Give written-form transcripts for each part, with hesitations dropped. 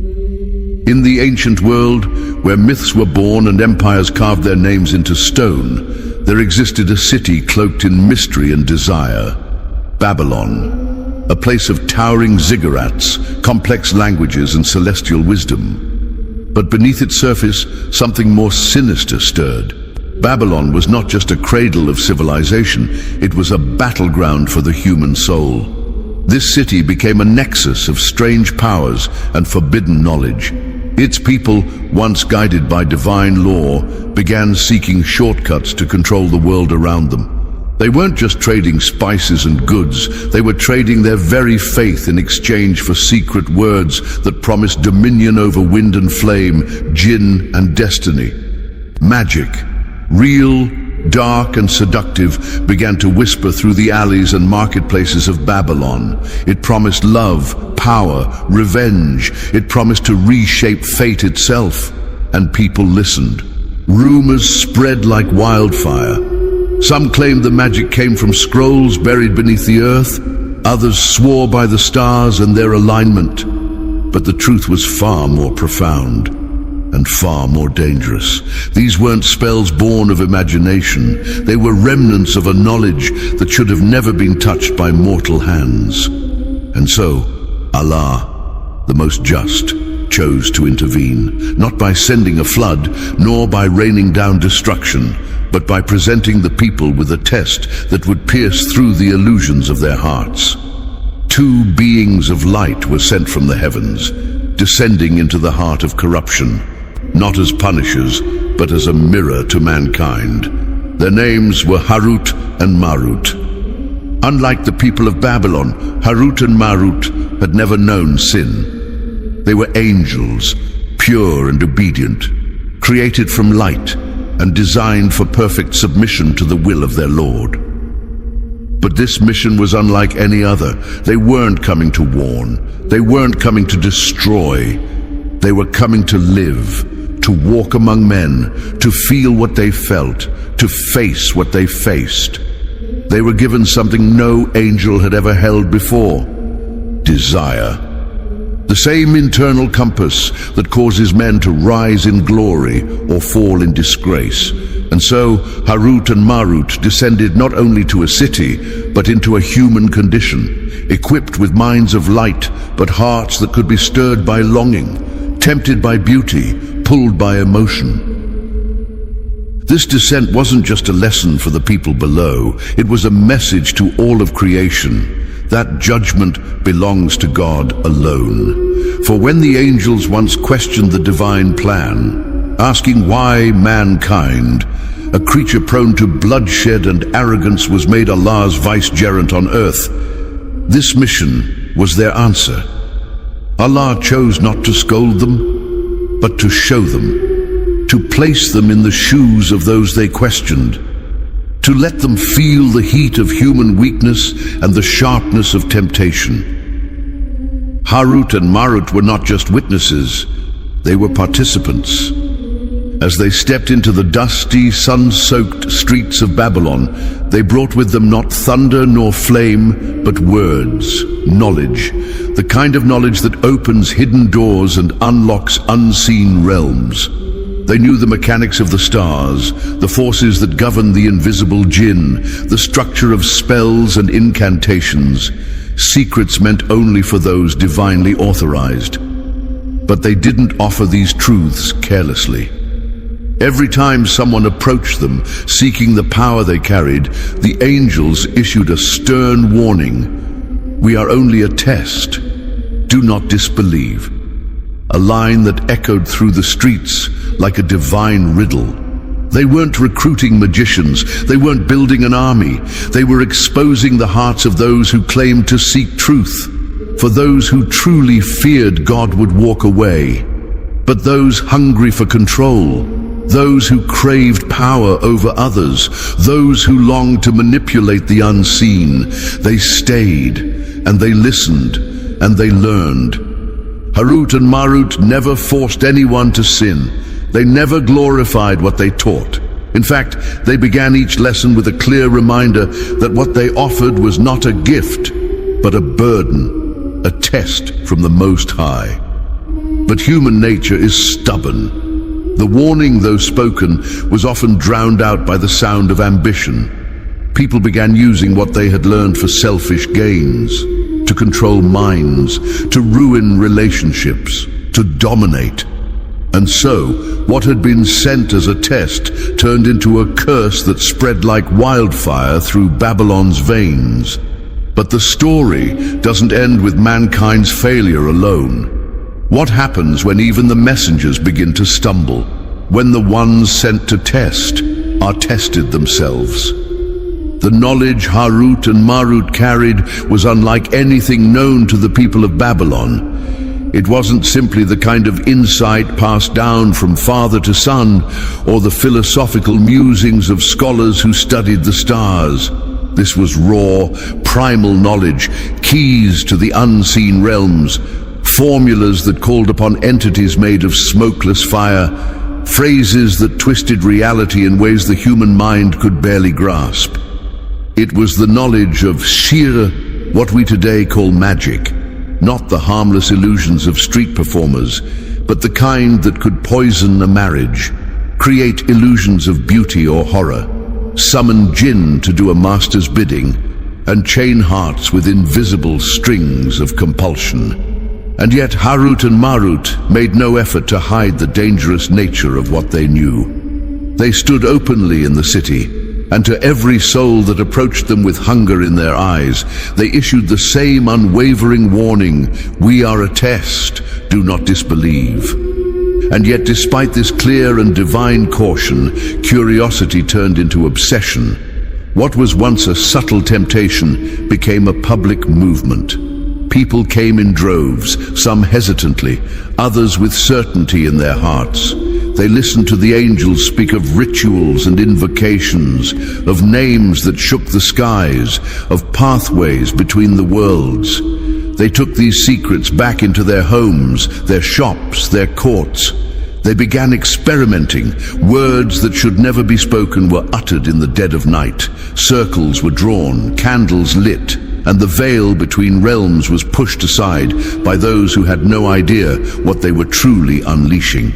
In the ancient world, where myths were born and empires carved their names into stone, there existed a city cloaked in mystery and desire, Babylon, a place of towering ziggurats, complex languages and celestial wisdom. But beneath its surface, something more sinister stirred. Babylon was not just a cradle of civilization, it was a battleground for the human soul. This city became a nexus of strange powers and forbidden knowledge. Its people, once guided by divine law, began seeking shortcuts to control the world around them. They weren't just trading spices and goods, they were trading their very faith in exchange for secret words that promised dominion over wind and flame, jinn and destiny. Magic, real, dark and seductive, began to whisper through the alleys and marketplaces of Babylon. It promised love, power, revenge. It promised to reshape fate itself. And people listened. Rumors spread like wildfire. Some claimed the magic came from scrolls buried beneath the earth. Others swore by the stars and their alignment. But the truth was far more profound and far more dangerous. These weren't spells born of imagination. They were remnants of a knowledge that should have never been touched by mortal hands. And so, Allah, the most just, chose to intervene, not by sending a flood, nor by raining down destruction, but by presenting the people with a test that would pierce through the illusions of their hearts. Two beings of light were sent from the heavens, descending into the heart of corruption, not as punishers, but as a mirror to mankind. Their names were Harut and Marut. Unlike the people of Babylon, Harut and Marut had never known sin. They were angels, pure and obedient, created from light and designed for perfect submission to the will of their Lord. But this mission was unlike any other. They weren't coming to warn. They weren't coming to destroy. They were coming to live, to walk among men, to feel what they felt, to face what they faced. They were given something no angel had ever held before: desire. The same internal compass that causes men to rise in glory or fall in disgrace. And so Harut and Marut descended not only to a city, but into a human condition, equipped with minds of light, but hearts that could be stirred by longing, tempted by beauty, pulled by emotion. This descent wasn't just a lesson for the people below, it was a message to all of creation that judgment belongs to God alone. For when the angels once questioned the divine plan, asking why mankind, a creature prone to bloodshed and arrogance, was made Allah's vicegerent on earth, this mission was their answer. Allah chose not to scold them, but to show them, to place them in the shoes of those they questioned, to let them feel the heat of human weakness and the sharpness of temptation. Harut and Marut were not just witnesses, they were participants. As they stepped into the dusty, sun-soaked streets of Babylon, they brought with them not thunder nor flame, but words, knowledge, the kind of knowledge that opens hidden doors and unlocks unseen realms. They knew the mechanics of the stars, the forces that govern the invisible jinn, the structure of spells and incantations, secrets meant only for those divinely authorized. But they didn't offer these truths carelessly. Every time someone approached them, seeking the power they carried, the angels issued a stern warning: "We are only a test. Do not disbelieve." A line that echoed through the streets like a divine riddle. They weren't recruiting magicians, they weren't building an army. They were exposing the hearts of those who claimed to seek truth. For those who truly feared God would walk away. But those hungry for control, those who craved power over others, those who longed to manipulate the unseen, they stayed, and they listened, and they learned. Harut and Marut never forced anyone to sin. They never glorified what they taught. In fact, they began each lesson with a clear reminder that what they offered was not a gift, but a burden, a test from the Most High. But human nature is stubborn. The warning, though spoken, was often drowned out by the sound of ambition. People began using what they had learned for selfish gains, to control minds, to ruin relationships, to dominate. And so, what had been sent as a test turned into a curse that spread like wildfire through Babylon's veins. But the story doesn't end with mankind's failure alone. What happens when even the messengers begin to stumble? When the ones sent to test are tested themselves? The knowledge Harut and Marut carried was unlike anything known to the people of Babylon. It wasn't simply the kind of insight passed down from father to son, or the philosophical musings of scholars who studied the stars. This was raw, primal knowledge, keys to the unseen realms, formulas that called upon entities made of smokeless fire, phrases that twisted reality in ways the human mind could barely grasp. It was the knowledge of shir, what we today call magic. Not the harmless illusions of street performers, but the kind that could poison a marriage, create illusions of beauty or horror, summon jinn to do a master's bidding, and chain hearts with invisible strings of compulsion. And yet Harut and Marut made no effort to hide the dangerous nature of what they knew. They stood openly in the city, and to every soul that approached them with hunger in their eyes, they issued the same unwavering warning: we are a test, do not disbelieve. And yet, despite this clear and divine caution, curiosity turned into obsession. What was once a subtle temptation became a public movement. People came in droves, some hesitantly, others with certainty in their hearts. They listened to the angels speak of rituals and invocations, of names that shook the skies, of pathways between the worlds. They took these secrets back into their homes, their shops, their courts. They began experimenting. Words that should never be spoken were uttered in the dead of night. Circles were drawn, candles lit, and the veil between realms was pushed aside by those who had no idea what they were truly unleashing.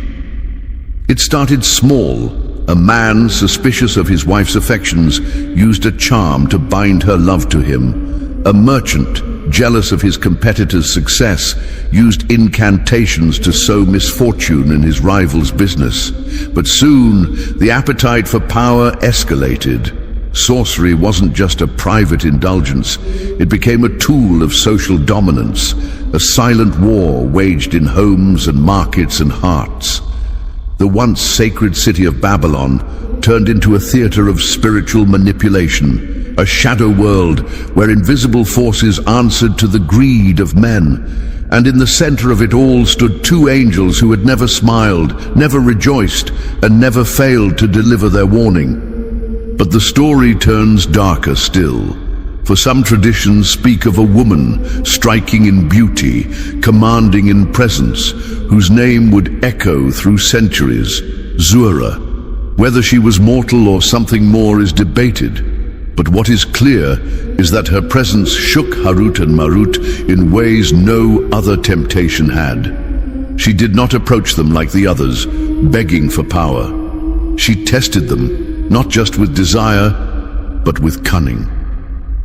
It started small. A man, suspicious of his wife's affections, used a charm to bind her love to him. A merchant, jealous of his competitor's success, used incantations to sow misfortune in his rival's business. But soon, the appetite for power escalated. Sorcery wasn't just a private indulgence. It became a tool of social dominance, a silent war waged in homes and markets and hearts. The once sacred city of Babylon turned into a theater of spiritual manipulation, a shadow world where invisible forces answered to the greed of men. And in the center of it all stood two angels who had never smiled, never rejoiced, and never failed to deliver their warning. But the story turns darker still. For some traditions speak of a woman striking in beauty, commanding in presence, whose name would echo through centuries, Zura. Whether she was mortal or something more is debated, but what is clear is that her presence shook Harut and Marut in ways no other temptation had. She did not approach them like the others, begging for power. She tested them, not just with desire, but with cunning.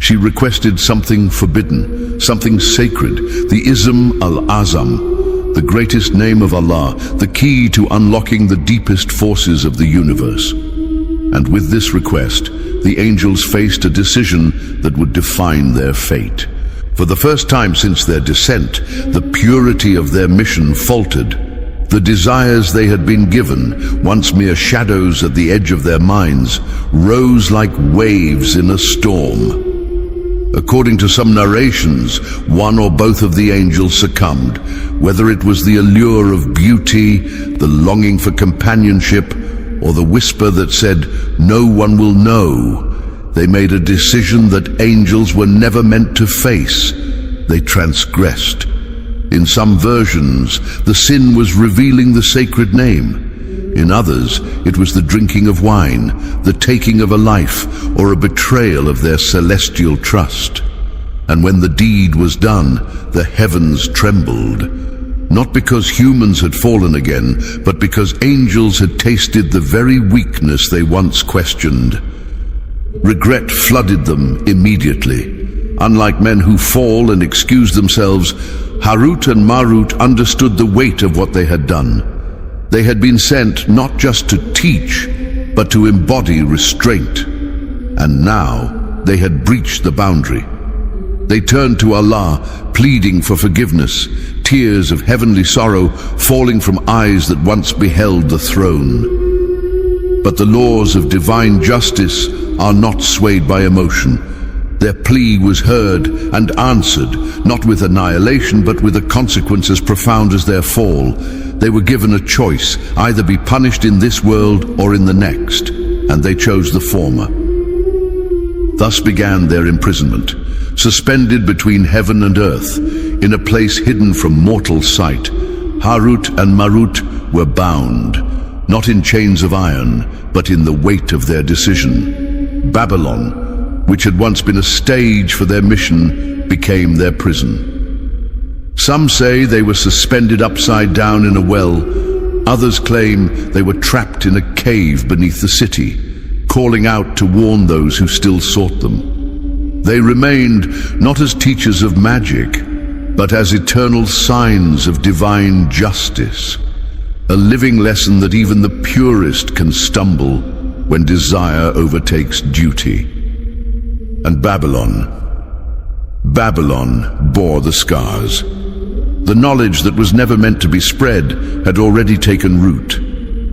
She requested something forbidden, something sacred, the Ism al-Azam, the greatest name of Allah, the key to unlocking the deepest forces of the universe. And with this request, the angels faced a decision that would define their fate. For the first time since their descent, the purity of their mission faltered. The desires they had been given, once mere shadows at the edge of their minds, rose like waves in a storm. According to some narrations, one or both of the angels succumbed, whether it was the allure of beauty, the longing for companionship, or the whisper that said, "No one will know." They made a decision that angels were never meant to face. They transgressed. In some versions, the sin was revealing the sacred name. In others, it was the drinking of wine, the taking of a life, or a betrayal of their celestial trust. And when the deed was done, the heavens trembled. not because humans had fallen again, but because angels had tasted the very weakness they once questioned. Regret flooded them immediately. Unlike men who fall and excuse themselves, Harut and Marut understood the weight of what they had done. They had been sent not just to teach, but to embody restraint. And now they had breached the boundary. They turned to Allah, pleading for forgiveness, tears of heavenly sorrow falling from eyes that once beheld the throne. But the laws of divine justice are not swayed by emotion. Their plea was heard and answered, not with annihilation, but with a consequence as profound as their fall. They were given a choice, either be punished in this world or in the next, and they chose the former. Thus began their imprisonment, suspended between heaven and earth, in a place hidden from mortal sight. Harut and Marut were bound, not in chains of iron, but in the weight of their decision. Babylon, which had once been a stage for their mission, became their prison. Some say they were suspended upside down in a well. Others claim they were trapped in a cave beneath the city, calling out to warn those who still sought them. They remained not as teachers of magic, but as eternal signs of divine justice, a living lesson that even the purest can stumble when desire overtakes duty. And Babylon bore the scars. The knowledge that was never meant to be spread had already taken root.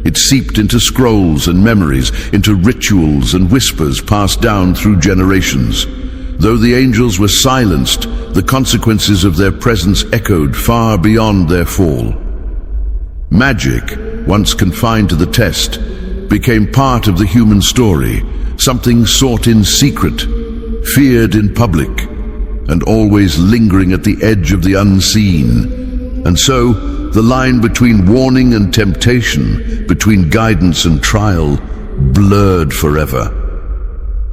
It seeped into scrolls and memories, into rituals and whispers passed down through generations. Though the angels were silenced, the consequences of their presence echoed far beyond their fall. Magic, once confined to the test, became part of the human story, something sought in secret, feared in public, and always lingering at the edge of the unseen. And so, the line between warning and temptation, between guidance and trial, blurred forever.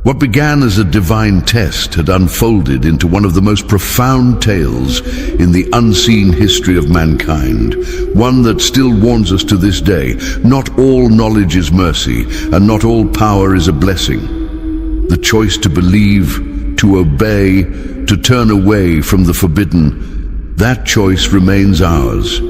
What began as a divine test had unfolded into one of the most profound tales in the unseen history of mankind, one that still warns us to this day. Not all knowledge is mercy, and not all power is a blessing. The choice to believe, to obey, to turn away from the forbidden, that choice remains ours,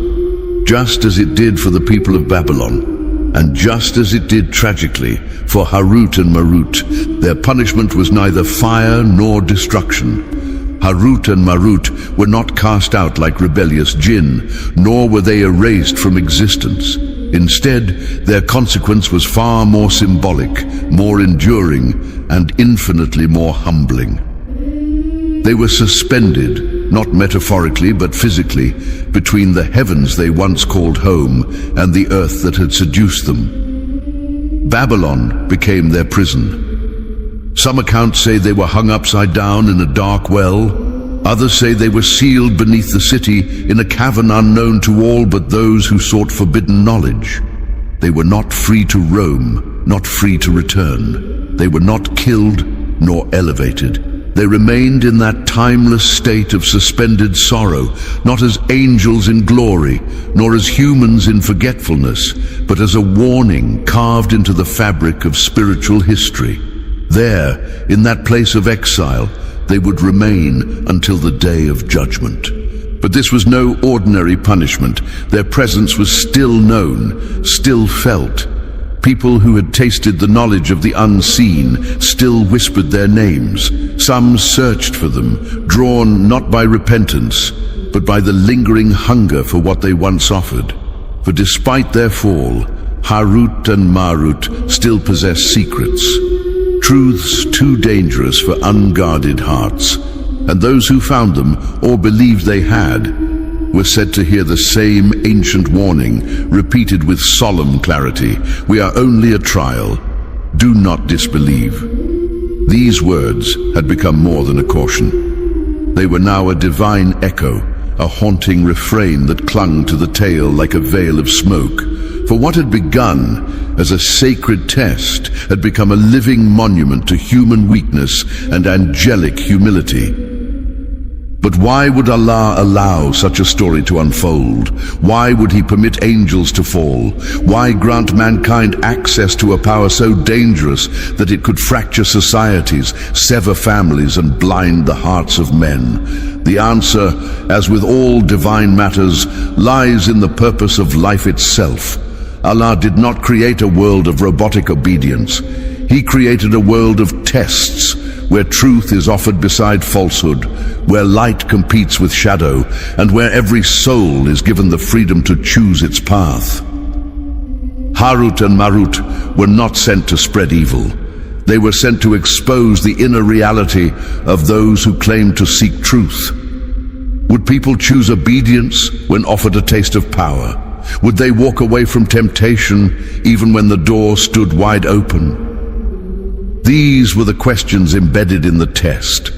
just as it did for the people of Babylon, and just as it did tragically for Harut and Marut. Their punishment was neither fire nor destruction. Harut and Marut were not cast out like rebellious jinn, nor were they erased from existence. Instead, their consequence was far more symbolic, more enduring, and infinitely more humbling. They were suspended, not metaphorically but physically, between the heavens they once called home and the earth that had seduced them. Babylon became their prison. Some accounts say they were hung upside down in a dark well. Others say they were sealed beneath the city in a cavern unknown to all but those who sought forbidden knowledge. They were not free to roam, not free to return. They were not killed nor elevated. They remained in that timeless state of suspended sorrow, not as angels in glory, nor as humans in forgetfulness, but as a warning carved into the fabric of spiritual history. There, in that place of exile, they would remain until the day of judgment. But this was no ordinary punishment. Their presence was still known, still felt. People who had tasted the knowledge of the unseen still whispered their names. Some searched for them, drawn not by repentance, but by the lingering hunger for what they once offered. For despite their fall, Harut and Marut still possessed secrets, truths too dangerous for unguarded hearts, and those who found them, or believed they had, were said to hear the same ancient warning, repeated with solemn clarity: "We are only a trial. Do not disbelieve." These words had become more than a caution. They were now a divine echo, a haunting refrain that clung to the tale like a veil of smoke. For what had begun as a sacred test had become a living monument to human weakness and angelic humility. But why would Allah allow such a story to unfold? Why would He permit angels to fall? Why grant mankind access to a power so dangerous that it could fracture societies, sever families, and blind the hearts of men? The answer, as with all divine matters, lies in the purpose of life itself. Allah did not create a world of robotic obedience. He created a world of tests, where truth is offered beside falsehood, where light competes with shadow, and where every soul is given the freedom to choose its path. Harut and Marut were not sent to spread evil. They were sent to expose the inner reality of those who claim to seek truth. Would people choose obedience when offered a taste of power? Would they walk away from temptation even when the door stood wide open? These were the questions embedded in the test.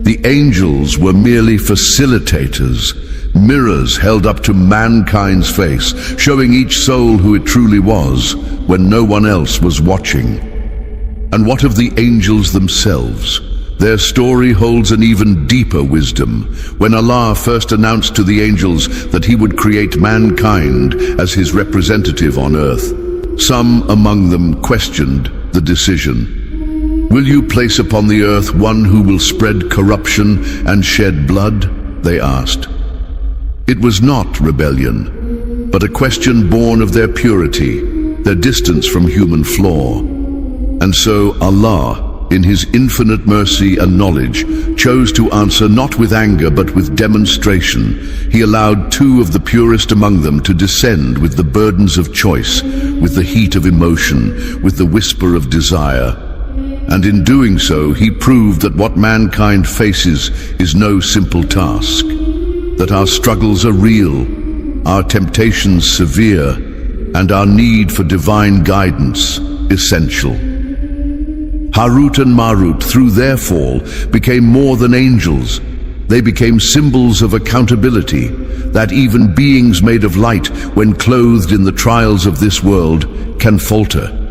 The angels were merely facilitators, mirrors held up to mankind's face, showing each soul who it truly was when no one else was watching. And what of the angels themselves? Their story holds an even deeper wisdom. When Allah first announced to the angels that He would create mankind as His representative on earth, some among them questioned the decision. Will you place upon the earth one who will spread corruption and shed blood? They asked. It was not rebellion, but a question born of their purity, their distance from human flaw. And so Allah, in His infinite mercy and knowledge, chose to answer not with anger but with demonstration. He allowed two of the purest among them to descend with the burdens of choice, with the heat of emotion, with the whisper of desire. And in doing so, He proved that what mankind faces is no simple task, that our struggles are real, our temptations severe, and our need for divine guidance essential. Harut and Marut, through their fall, became more than angels. They became symbols of accountability, that even beings made of light, when clothed in the trials of this world, can falter.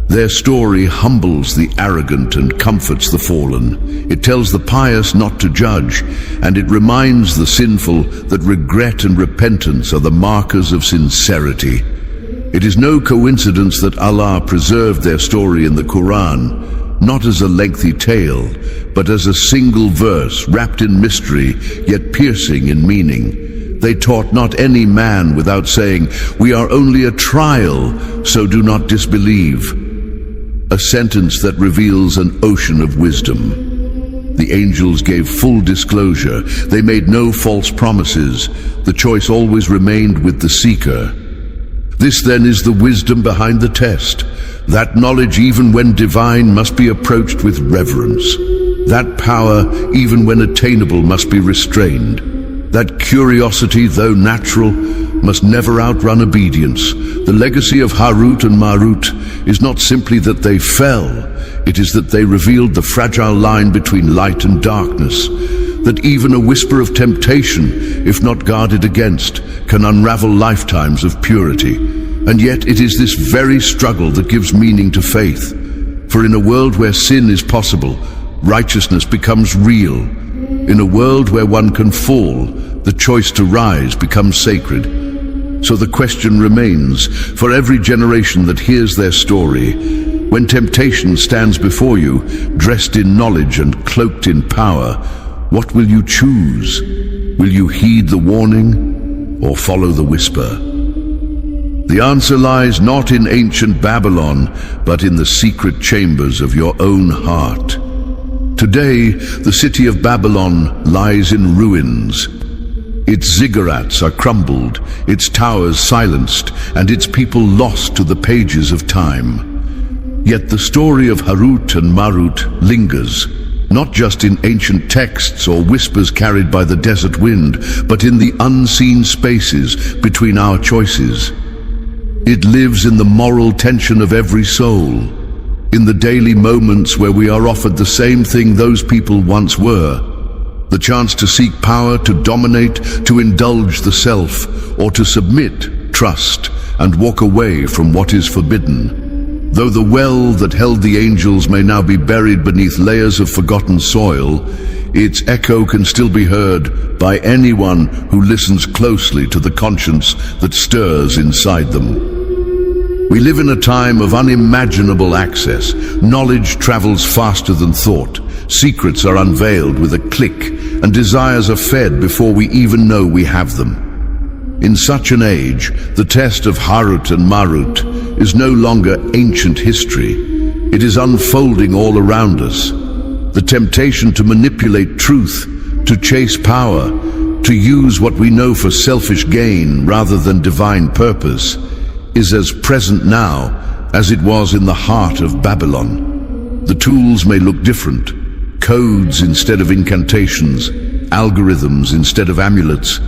Their story humbles the arrogant and comforts the fallen. It tells the pious not to judge, and it reminds the sinful that regret and repentance are the markers of sincerity. It is no coincidence that Allah preserved their story in the Qur'an, not as a lengthy tale, but as a single verse wrapped in mystery, yet piercing in meaning. They taught not any man without saying, "We are only a trial, so do not disbelieve." A sentence that reveals an ocean of wisdom. The angels gave full disclosure. They made no false promises. The choice always remained with the seeker. This then is the wisdom behind the test. That knowledge, even when divine, must be approached with reverence. That power, even when attainable, must be restrained. That curiosity, though natural, must never outrun obedience. The legacy of Harut and Marut is not simply that they fell, it is that they revealed the fragile line between light and darkness, that even a whisper of temptation, if not guarded against, can unravel lifetimes of purity. And yet it is this very struggle that gives meaning to faith. For in a world where sin is possible, righteousness becomes real. In a world where one can fall, the choice to rise becomes sacred. So the question remains, for every generation that hears their story, when temptation stands before you, dressed in knowledge and cloaked in power, what will you choose? Will you heed the warning or follow the whisper? The answer lies not in ancient Babylon, but in the secret chambers of your own heart. Today, the city of Babylon lies in ruins. Its ziggurats are crumbled, its towers silenced, and its people lost to the pages of time. Yet the story of Harut and Marut lingers, not just in ancient texts or whispers carried by the desert wind, but in the unseen spaces between our choices. It lives in the moral tension of every soul, in the daily moments where we are offered the same thing those people once were, the chance to seek power, to dominate, to indulge the self, or to submit, trust, and walk away from what is forbidden. Though the well that held the angels may now be buried beneath layers of forgotten soil, Its echo can still be heard by anyone who listens closely to the conscience that stirs inside them. We live in a time of unimaginable access. Knowledge travels faster than thought. Secrets are unveiled with a click, and desires are fed before we even know we have them. In such an age, the test of Harut and Marut is no longer ancient history. It is unfolding all around us. The temptation to manipulate truth, to chase power, to use what we know for selfish gain rather than divine purpose, is as present now as it was in the heart of Babylon. The tools may look different, codes instead of incantations, algorithms instead of amulets,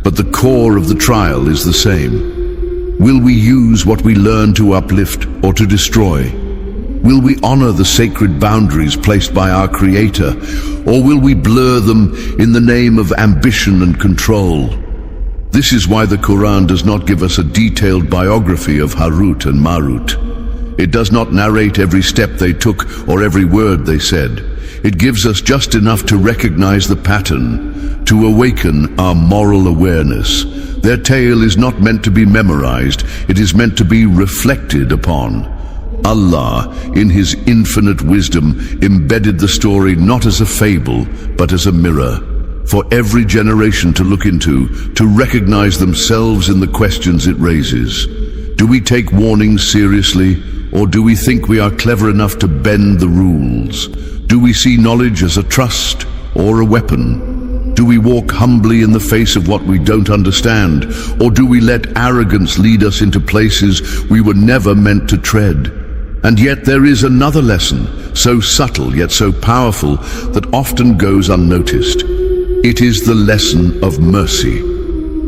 but the core of the trial is the same. Will we use what we learn to uplift or to destroy? Will we honor the sacred boundaries placed by our Creator, or will we blur them in the name of ambition and control? This is why the Qur'an does not give us a detailed biography of Harut and Marut. It does not narrate every step they took or every word they said. It gives us just enough to recognize the pattern, to awaken our moral awareness. Their tale is not meant to be memorized, it is meant to be reflected upon. Allah, in His infinite wisdom, embedded the story not as a fable, but as a mirror, for every generation to look into, to recognize themselves in the questions it raises. Do we take warnings seriously, or do we think we are clever enough to bend the rules? Do we see knowledge as a trust or a weapon? Do we walk humbly in the face of what we don't understand, or do we let arrogance lead us into places we were never meant to tread? And yet there is another lesson, so subtle yet so powerful, that often goes unnoticed. It is the lesson of mercy,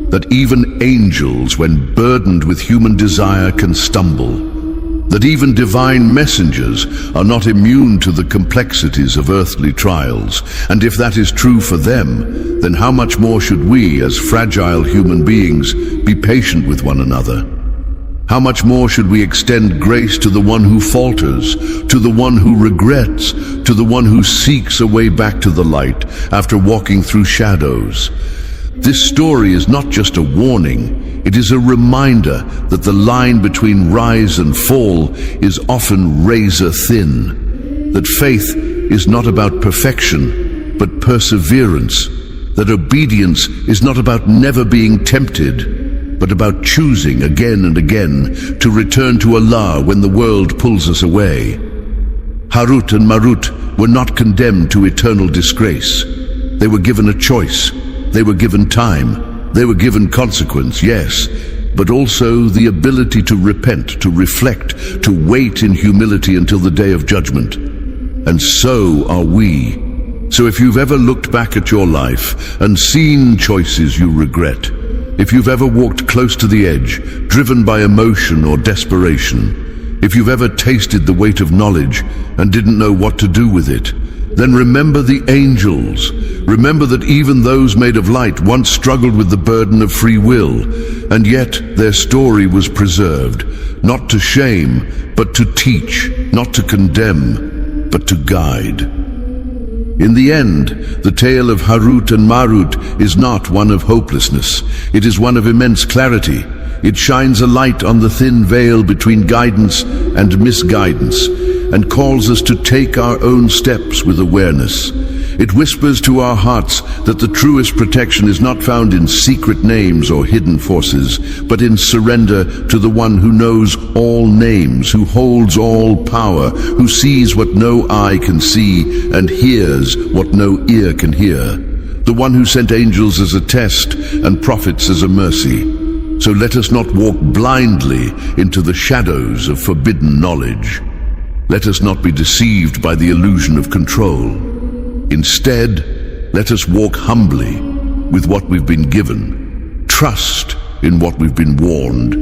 that even angels, when burdened with human desire, can stumble, that even divine messengers are not immune to the complexities of earthly trials. And if that is true for them, then how much more should we, as fragile human beings, be patient with one another? How much more should we extend grace to the one who falters, to the one who regrets, to the one who seeks a way back to the light after walking through shadows? This story is not just a warning, it is a reminder that the line between rise and fall is often razor thin, that faith is not about perfection, but perseverance, that obedience is not about never being tempted, but about choosing again and again to return to Allah when the world pulls us away. Harut and Marut were not condemned to eternal disgrace. They were given a choice. They were given time. They were given consequence, yes, but also the ability to repent, to reflect, to wait in humility until the day of judgment. And so are we. So if you've ever looked back at your life and seen choices you regret, if you've ever walked close to the edge, driven by emotion or desperation, if you've ever tasted the weight of knowledge and didn't know what to do with it, then remember the angels. Remember that even those made of light once struggled with the burden of free will, and yet their story was preserved, not to shame, but to teach, not to condemn, but to guide. In the end, the tale of Harut and Marut is not one of hopelessness. It is one of immense clarity. It shines a light on the thin veil between guidance and misguidance, and calls us to take our own steps with awareness. It whispers to our hearts that the truest protection is not found in secret names or hidden forces, but in surrender to the one who knows all names, who holds all power, who sees what no eye can see and hears what no ear can hear, the one who sent angels as a test and prophets as a mercy. So let us not walk blindly into the shadows of forbidden knowledge. Let us not be deceived by the illusion of control. Instead, let us walk humbly with what we've been given, trust in what we've been warned,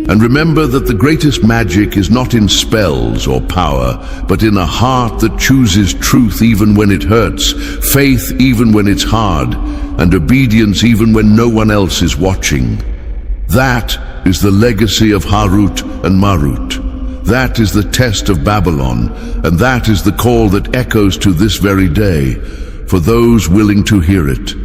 and remember that the greatest magic is not in spells or power, but in a heart that chooses truth even when it hurts, faith even when it's hard, and obedience even when no one else is watching. That is the legacy of Harut and Marut. That is the test of Babylon, and that is the call that echoes to this very day. for those willing to hear it.